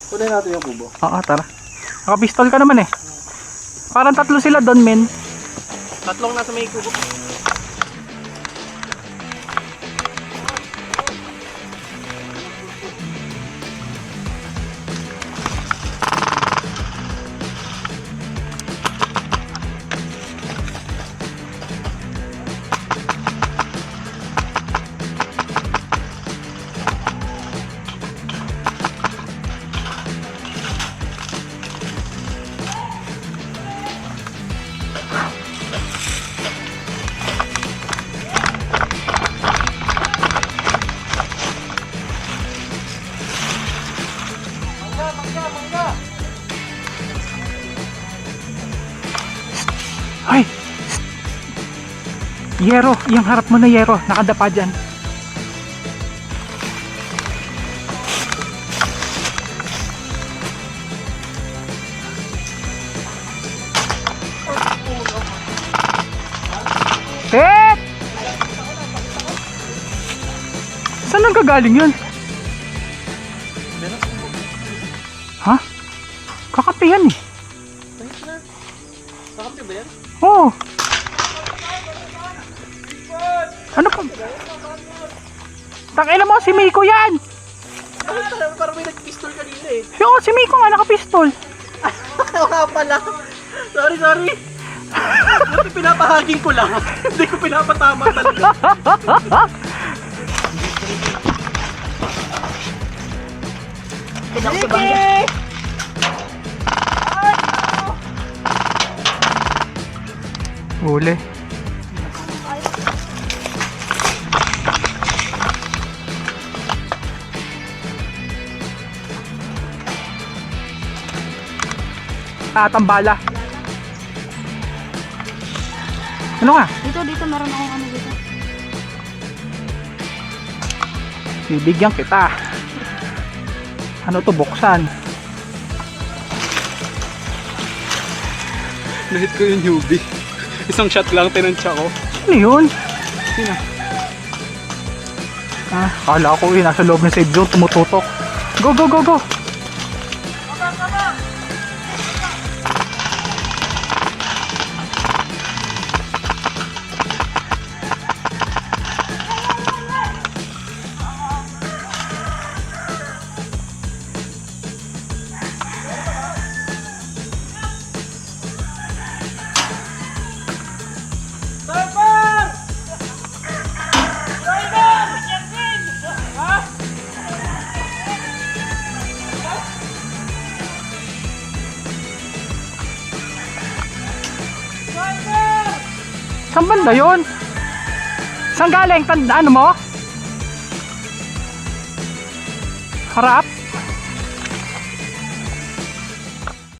Kunin natin yung kubo. Oo, tara. Nakapistol ka naman eh. Parang tatlo sila doon, men. Tatlong nasa may kubo. Ay! Yero, yung harap mo na yero, nakadapa dyan. Tet! Saan ang kagaling yun? Ha? Kakape yan eh. Sakap ba yan? Oo. Ano pa? Tangina mo, si Miko yan! Parang may nag-pistol kanina eh. Oo, si Miko nga nakapistol. Oo nga pala. Sorry. Buti pinapahaging ko lang. Hindi ko pinapatama talaga. Sige! Uli. Tambala. Ano nga? Dito meron akong ano dito. Bibigyan kita. Ano to, buksan? Nahit ko yung newbie. Isang shot lang tinansya ko. Ano yun? Sino? Kala ko nasa loob ng save zone, tumututok. Go! Saan banda yun? Saan galing? Ano mo? Harap?